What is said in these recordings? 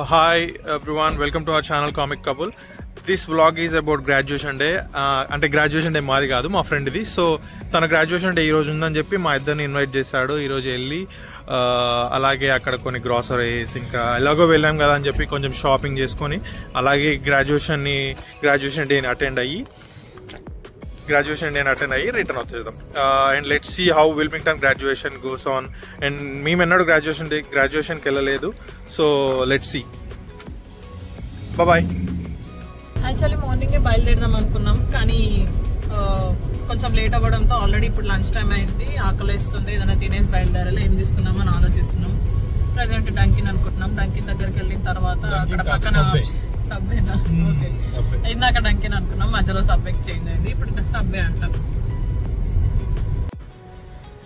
hi everyone, welcome to our channel Comic Couple. This vlog is about graduation day. అంటే graduation day మాది కాదు, మా ఫ్రెండ్ది. So తన graduation day ఈ రోజు ఉందని చెప్పి మా ఇద్దరిని ఇన్వైట్ చేశాడు. ఈ రోజు వెళ్ళి అలాగే అక్కడ కొన్ని గ్రాసరీస్ ఇంకా ఎలాగో వెళ్ళాం కదా అని చెప్పి కొంచెం షాపింగ్ చేసుకొని అలాగే గ్రాడ్యుయేషన్ డేని అటెండ్ అయ్యి రిటర్న్ వచ్చేద్దాం. And let's see how Wilmington graduation goes on. And మేము ఎన్నడూ గ్రాడ్యుయేషన్కి వెళ్ళలేదు. So let's see. Bye. Actually మార్నింగే బయలుదేరదాం అనుకున్నాం, కానీ కొంచెం లేట్ అవ్వడంతో ఆల్రెడీ ఇప్పుడు లంచ్ టైం అయింది. ఆకలిస్తుంది, ఏదైనా తినేసి బయలుదేరాలి. ఏం తీసుకుందామని ఆలోచిస్తున్నాం. ప్రజెంట్ డంకిన్ అనుకుంటున్నాం. డంకిన్ దగ్గరికి వెళ్ళిన తర్వాత అక్కడ పక్కన సబ్వేనా, ఓకే, ఇందాక డంకిన్ అనుకున్నాం, మధ్యలో సబ్వేకి చేంజ్ అయింది, ఇప్పుడు సబ్వే అంటాం.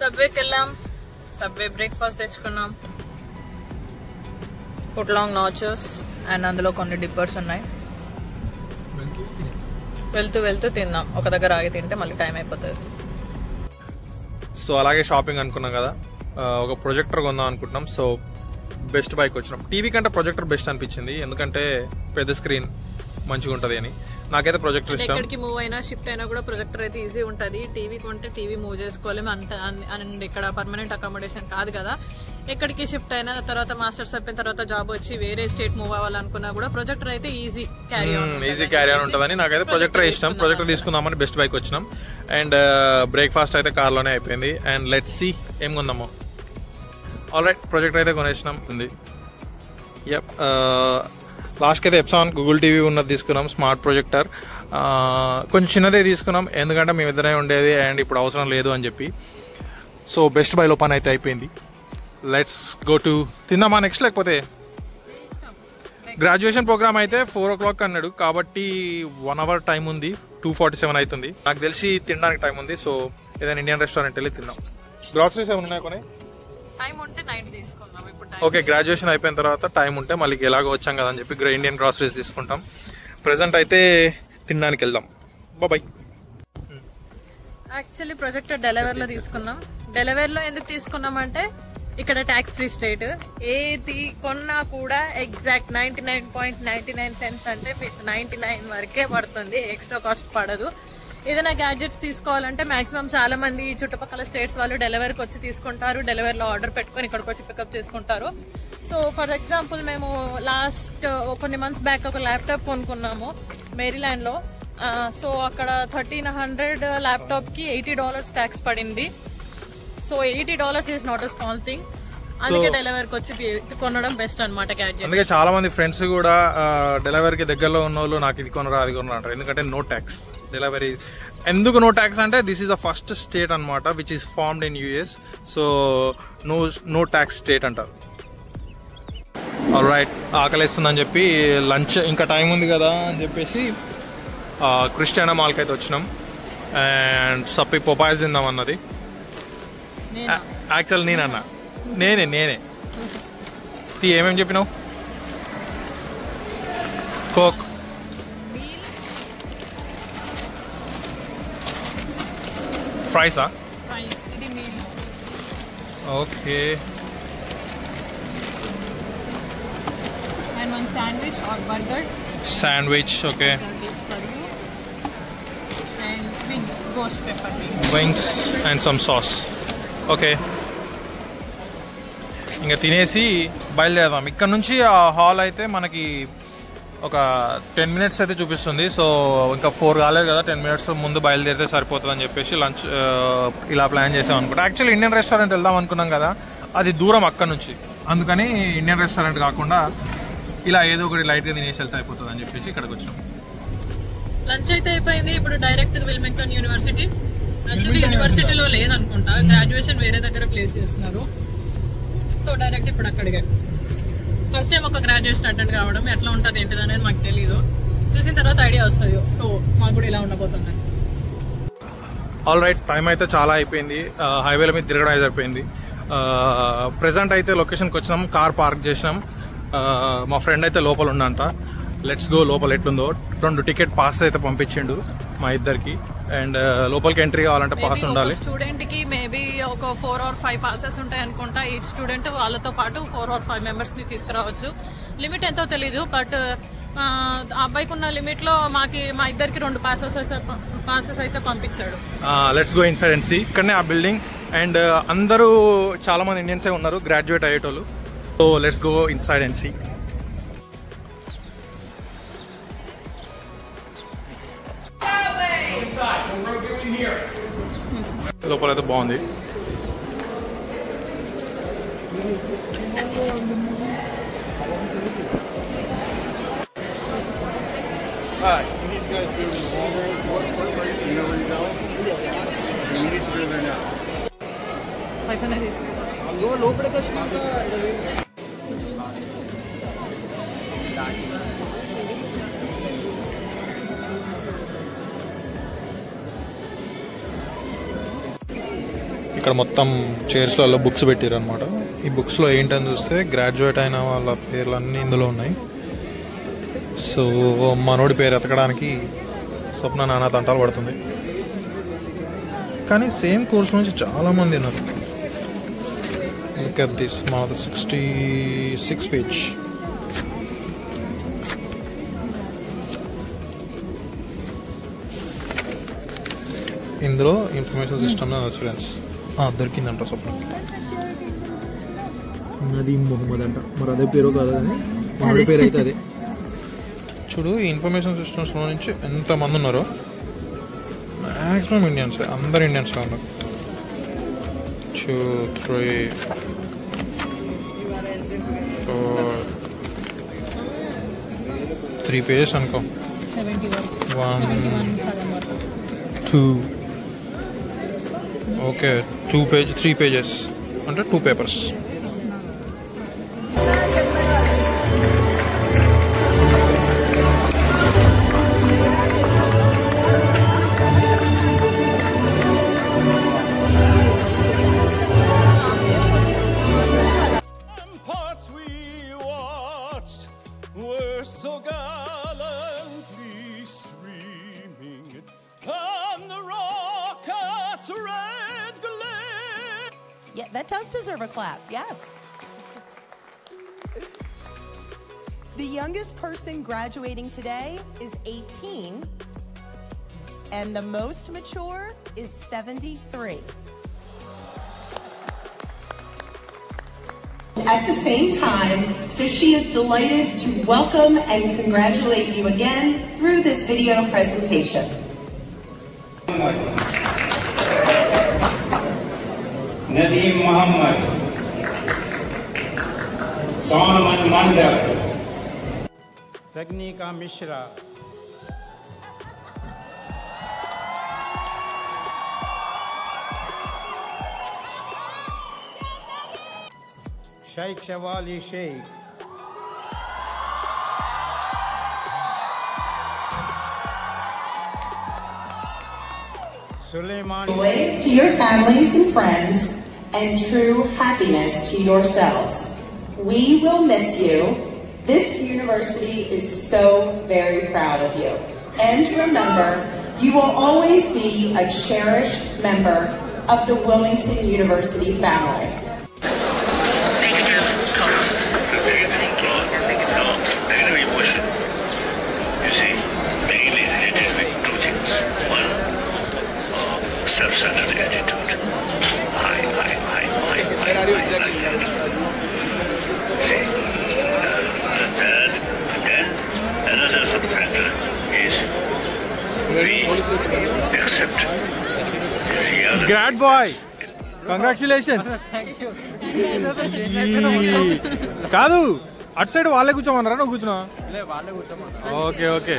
సబ్వేకి వెళ్ళాం, సబ్వే బ్రేక్ఫాస్ట్ తెచ్చుకున్నాం. ఫుట్ లాంగ్ నాచోస్ అండ్ అందులో కొన్ని డిప్పర్స్ ఉన్నాయి. వెళ్తూ తిందాం. ఒక దగ్గర ఆగి తింటే మళ్ళీ టైం అయిపోతుంది. సో అలాగే షాపింగ్ అనుకున్నాం కదా, ఒక ప్రొజెక్టర్ కొందాం అనుకుంటున్నాం. సో బెస్ట్ బైక్ వచ్చినాం. టీవీ కంటే ప్రొజెక్టర్ బెస్ట్ అనిపించింది, ఎందుకంటే పెద్ద స్క్రీన్ మంచిగా ఉంటుంది అని. నాకైతే ప్రొజెక్టర్ ఇష్టం. ఎక్కడికి మూవ్ అయినా షిఫ్ట్ అయినా కూడా ప్రొజెక్టర్ అయితే ఈజీ ఉంటుంది. టీవీ కొంటే టీవీ మూవ్ చేసుకోలేము అండ్ ఇక్కడ పర్మనెంట్ అకామిడేషన్ కాదు కదా. ఎక్కడికి షిఫ్ట్ అయినా తర్వాత మాస్టర్స్ అయిపోయిన తర్వాత జాబ్ వచ్చి వేరే స్టేట్ మూవ్ అవ్వాలనుకున్నా కూడా ప్రొజెక్టర్ అయితే ఈజీ క్యారీ ఆన్ ఉంటుందని నాకైతే ప్రొజెక్టర్ ఇష్టం. ప్రొజెక్టర్ తీసుకుందామని బెస్ట్ బైక్ వచ్చినాం. అండ్ బ్రేక్ఫాస్ట్ అయితే కార్లోనే అయిపోయింది. అండ్ లెట్స్ సీ ఏం కొందామో. ఆల్రైట్, ప్రొజెక్టర్ అయితే కొనేసినాం. ఉంది లాస్ట్కి అయితే ఎప్సాన్ గూగుల్ టీవీ ఉన్నది తీసుకున్నాం, స్మార్ట్ ప్రొజెక్టర్. కొంచెం చిన్నదే తీసుకున్నాం, ఎందుకంటే మేము ఇద్దరే ఉండేది అండ్ ఇప్పుడు అవసరం లేదు అని చెప్పి. సో బెస్ట్ బైలో పని అయితే అయిపోయింది. లెట్స్ గో టు తిందామా నెక్స్ట్, లేకపోతే గ్రాడ్యుయేషన్ ప్రోగ్రామ్ అయితే 4 o'clock అన్నాడు కాబట్టి 1 hour టైం ఉంది. 2:47 అవుతుంది. నాకు తెలిసి తినడానికి టైం ఉంది. సో ఏదైనా ఇండియన్ రెస్టారెంట్ వెళ్ళి తిందాం. గ్రాసరీస్ ఏమైనా ఉన్నాయి కొన్ని. ఓకే, గ్రాడ్యుయేషన్ అయిపోయిన తర్వాత టైం ఉంటే మళ్ళీ ఎలాగో వచ్చాం కదా అని చెప్పి ఇండియన్ గ్రాసరీస్ తీసుకుంటాం. ప్రెసెంట్ అయితే తినడానికి వెళ్దాం. బాయ్. యాక్చువల్లీ ప్రొజెక్టర్ డెలివరీలో తీసుకున్నాం. డెలివరీలో ఎందుకు తీసుకున్నామంటే ఇక్కడ ట్యాక్స్ ఫ్రీ స్టేట్. ఏది కొన్నా కూడా ఎగ్జాక్ట్ 99.99 cents అంటే 99 వరకే పడుతుంది, ఎక్స్ట్రా కాస్ట్ పడదు. ఏదైనా గ్యాడ్జెట్స్ తీసుకోవాలంటే మాక్సిమం చాలా మంది చుట్టుపక్కల స్టేట్స్ వాళ్ళు డెలివరీకి వచ్చి తీసుకుంటారు. డెలివరీలో ఆర్డర్ పెట్టుకొని ఇక్కడికి వచ్చి పికప్ చేసుకుంటారు. సో ఫర్ ఎగ్జాంపుల్ మేము లాస్ట్ కొన్ని మంత్స్ బ్యాక్ ఒక ల్యాప్టాప్ కొనుక్కున్నాము మేరీల్యాండ్ లో. సో అక్కడ 1300 ల్యాప్టాప్ కి $80 ట్యాక్స్ పడింది. So $80 is not a small thing. అందుకే డెలివరీకి వచ్చి కొనడం బెస్ట్ అనమాట గ్యాడ్జెట్. అందుకే చాలా మంది ఫ్రెండ్స్ కూడా డెలివరీకి దగ్గరలో ఉన్న వాళ్ళు నాకు ఇది కొనరా అది కొనరా అంటారు, ఎందుకంటే నో ట్యాక్స్ డెలివరీ. ఎందుకు నో ట్యాక్స్ అంటే this is the first state అనమాట which is formed in US. So no tax state అంటారు. ఆల్రైట్, ఆకలిస్తుందని చెప్పి లంచ్ ఇంకా టైం ఉంది కదా అని చెప్పేసి క్రిస్టియానా మాల్కి అయితే వచ్చినాం. అండ్ సప్పి పొపాయిస్ తిందాం అన్నది. యాక్చువల్ నేనే ఏమేమి చెప్పినావు? కోక్, ఫ్రైసా? Okay. And one sandwich or burger. Sandwich, okay. And wings, ghost pepper wings. Wings and some sauce. Okay. ఇంకా తినేసి బయలుదేరదాం. ఇక్కడ నుంచి ఆ హాల్ అయితే మనకి ఒక 10 minutes అయితే చూపిస్తుంది. సో ఇంకా 4 కాలేదు కదా, 10 minutes ముందు బయలుదేరితే సరిపోతుంది అని చెప్పేసి లంచ్ ఇలా ప్లాన్ చేసాం అనుకుంటా. యాక్చువల్లీ ఇండియన్ రెస్టారెంట్ వెళ్దాం అనుకున్నాం కదా, అది దూరం అక్కడ నుంచి, అందుకని ఇండియన్ రెస్టారెంట్ కాకుండా ఇలా ఏదో ఒకటి లైట్గా తినేసి వెళ్తే అయిపోతుంది అని చెప్పేసి ఇక్కడికి వచ్చినాం. లంచ్ అయితే అయిపోయింది. ఇప్పుడు డైరెక్ట్ విల్మింగ్టన్ యూనివర్సిటీ. యాక్చువల్లీ యూనివర్సిటీలో లేదనుకుంటా, గ్రాడ్యుయేషన్ వేరే దగ్గర ప్లేస్ చేస్తున్నారు. సో డైరెక్ట్ ఇప్పుడు అక్కడికే. ఫస్ట్ టైం ఒక గ్రాడ్యుయేషన్ అటెండ్ కావడం, ఎట్లా ఉంటుంది ఏంటిది అనేది మాకు తెలీదు. చూసిన తర్వాత ఐడియా వస్తుంది. సో మాకు కూడా ఇలా ఉండబోతుంది. ఆల్రైట్, టైం అయితే చాలా అయిపోయింది. హైవేల మీద తిరగడం అయిపోయింది. ప్రెసెంట్ అయితే లొకేషన్కి వచ్చినాం, కార్ పార్క్ చేసినాం. మా ఫ్రెండ్ అయితే లోపల ఉండంట. లెట్స్ గో లోపల ఎట్లుందో. 2 టికెట్ పాస్ అయితే పంపించిండు మా ఇద్దరికి. అండ్ లోపలికి ఎంట్రీ కావాలంటే పాస్ ఉండాలి. స్టూడెంట్ కి మేబీ ఒక 4 or 5 పాసెస్ ఉంటాయి అనుకుంటా. ఈ స్టూడెంట్ వాళ్ళతో పాటు 4 or 5 మెంబర్స్ ని తీసుకురావచ్చు. లిమిట్ ఎంతో తెలీదు, బట్ అబ్బాయికి ఉన్న లిమిట్ లో మా ఇద్దరికి 2 పాసెస్ అయితే పంపించాడు. Let's go inside and see. ఇక్కడనే ఆ బిల్డింగ్, అండ్ అందరూ చాలా మంది ఇండియన్సే ఉన్నారు గ్రాడ్యుయేట్ అయ్యేటోళ్ళు. So let's go inside and see. లోపలైతే బాగుంది. Hi, you need to guys go to Walmart. You know where you're going? You need to go there now. లోపలికి వచ్చినాక ఇక్కడ మొత్తం చైర్స్లలో బుక్స్ పెట్టారు అనమాట. ఈ బుక్స్లో ఏంటని చూస్తే గ్రాడ్యుయేట్ అయిన వాళ్ళ పేర్లు అన్నీ ఇందులో ఉన్నాయి. సో మనోడి పేరు ఎతకడానికి స్వప్న నానా తంటాలు పడుతుంది. కానీ సేమ్ కోర్స్ నుంచి చాలామంది ఉన్నారు. Look at this, the 66 page. ఇందులో ఇన్ఫర్మేషన్ సిస్టమ్ స్టూడెంట్స్ దొరికిందంట స్వప్న. నదీం మొహమ్మద్ అంట, మరి అదే పేరు కాదు కానీ మనోడి పేరు అయితే అదే. చూడు ఈ ఇన్ఫర్మేషన్ సిస్టమ్స్లో నుంచి ఎంతమంది ఉన్నారో, మ్యాక్సిమం ఇండియన్స్, అందరు ఇండియన్స్లో ఉన్నారు. 2, 3, 4, 3 pages అనుకో. 1, 2, ఓకే 3 pages అంటే 2 papers. Yeah, that does deserve a clap, yes. The youngest person graduating today is 18, and the most mature is 73. At the same time, so she is delighted to welcome and congratulate you again through this video presentation. Nadeem Muhammad, Solomon Mandal, Sagnika Mishra, Sheikh Shawali Sheikh, Suleiman. Joy to your families and friends, and true happiness to yourselves. We will miss you. This university is so very proud of you. And remember, you will always be a cherished member of the Wilmington University family. Negative comes from negative emotion. You see, mainly related with 2 things. One, self-centered attitude. See, then another subfactor is we accept the reality. Grad boy, congratulations. కాదు అటు side వాళ్ళే కూర్చోమన్నారా, నువ్వు కూర్చున్నావా? Okay okay.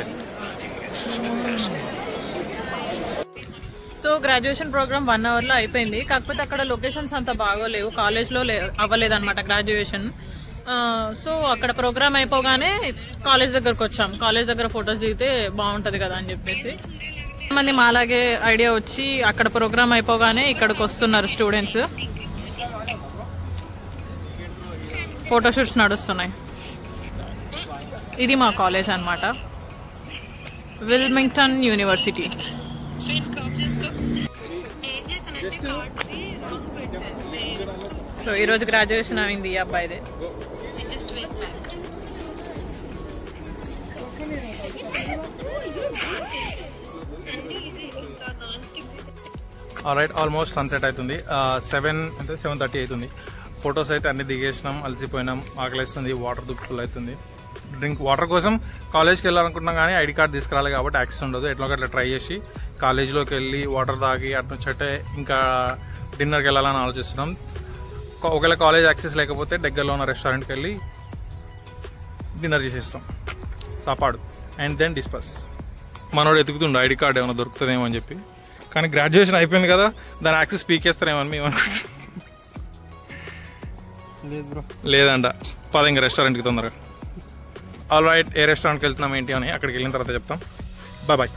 So graduation programme 1 hour లో అయిపోయింది. కాకపోతే అక్కడ లొకేషన్స్ అంత బాగోలేవు, కాలేజ్ లో అవ్వలేదు అనమాట గ్రాడ్యుయేషన్. సో అక్కడ ప్రోగ్రామ్ అయిపోగానే కాలేజ్ దగ్గరకు వచ్చాం. కాలేజ్ దగ్గర ఫొటోస్ దిగితే బాగుంటది కదా అని చెప్పేసి మంది మాలాగే ఐడియా వచ్చి అక్కడ ప్రోగ్రామ్ అయిపోగానే ఇక్కడికి వస్తున్నారు స్టూడెంట్స్. ఫోటోషూట్స్ నడుస్తున్నాయి. ఇది మా కాలేజ్ అన్నమాట, విల్మింగ్టన్ యూనివర్సిటీ. సో ఈరోజు గ్రాడ్యుయేషన్ అయింది ఈ అబ్బాయిదే. ఆల్రైట్, ఆల్మోస్ట్ సన్సెట్ అవుతుంది. 7:30 అవుతుంది. ఫొటోస్ అయితే అన్ని దిగేసినాం, అలసిపోయినాం, ఆకలిస్తుంది, వాటర్ దుక్కు ఫుల్ అవుతుంది. వాటర్ కోసం కాలేజ్కి వెళ్ళాలనుకుంటున్నాం కానీ ఐడి కార్డ్ తీసుకురాలి కాబట్టి యాక్సెస్ ఉండదు. ఎట్లా అట్లా ట్రై చేసి కాలేజ్లోకి వెళ్ళి వాటర్ తాగి అటు నుంచి అంటే ఇంకా డిన్నర్కి వెళ్ళాలని ఆలోచిస్తున్నాం. ఒకవేళ కాలేజ్ యాక్సెస్ లేకపోతే దగ్గరలో ఉన్న రెస్టారెంట్కి వెళ్ళి డిన్నర్ చేసేస్తాం సాపాడు అండ్ దెన్ డిస్పస్. మనోడు ఎతుకుతుండు ఐడి కార్డ్ ఏమైనా దొరుకుతుందేమో అని చెప్పి, కానీ గ్రాడ్యుయేషన్ అయిపోయింది కదా దాని యాక్సెస్ పీకేస్తారేమో అని మేము లేదంట. పద ఇంకా రెస్టారెంట్కి తొందరగా. ఆల్ రైట్, ఏ రెస్టారెంట్కి వెళ్తున్నాం ఏంటి అని అక్కడికి వెళ్ళిన తర్వాత చెప్తాం. Bye.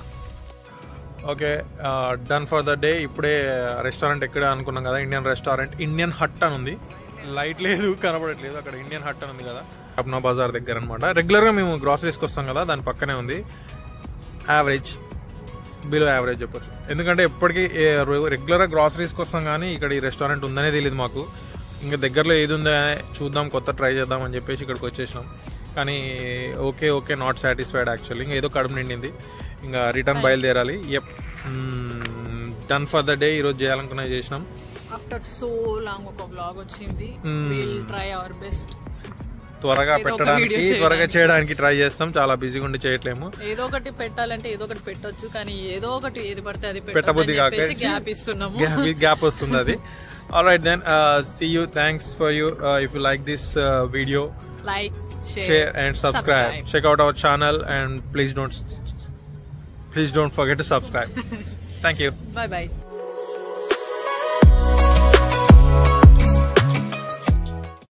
Okay, done for the day. ఇప్పుడే రెస్టారెంట్ ఎక్కడ అనుకున్నాం కదా, ఇండియన్ రెస్టారెంట్, ఇండియన్ హట్ అని ఉంది. లైట్ లేదు, కనబడట్లేదు. అక్కడ ఇండియన్ హట్ అని ఉంది కదా, అప్నా బజార్ దగ్గర అనమాట. రెగ్యులర్గా మేము గ్రాసరీస్కి వస్తాం కదా, దాని పక్కనే ఉంది. యావరేజ్, బిలో యావరేజ్ చెప్పచ్చు. ఎందుకంటే ఎప్పటికీ రెగ్యులర్గా గ్రాసరీస్కి వస్తాం కానీ ఇక్కడ ఈ రెస్టారెంట్ ఉందనే తెలియదు మాకు. ఇంకా దగ్గరలో ఏది ఉందో చూద్దాం, కొత్త ట్రై చేద్దాం అని చెప్పేసి ఇక్కడికి వచ్చేసినాం. కానీ ఓకే నాట్ సాటిస్ఫైడ్ యాక్చువల్లీ. ఇంకా ఏదో కడుపు నిండింది, ఇంకా రిటర్న్ బయలుదేరాలి. Done for the day. ఈరోజు చేయాలనుకున్నా చేసినాం. ఆఫ్టర్ సో లాంగ్ ఒక వ్లాగ్ వచ్చింది. Will try our best. త్వరగా పెట్టడానికి, త్వరగా చేయడానికి ట్రై చేస్తాం. చాలా బిజీగా ఉండి చేయట్లేము. ఏదో ఒకటి పెట్టాలంటే ఏదో ఒకటి పెట్టొచ్చు, కానీ ఏదో ఒకటి ఏది పడితే అది పెట్టబుద్ధి కాక గ్యాప్ ఇస్తున్నాము. గ్యాప్ వస్తుంది అది. Alright then, see you. Thanks for you. If you like this video, like, share and subscribe. Check out our channel and please don't forget to subscribe. Thank you. Bye bye.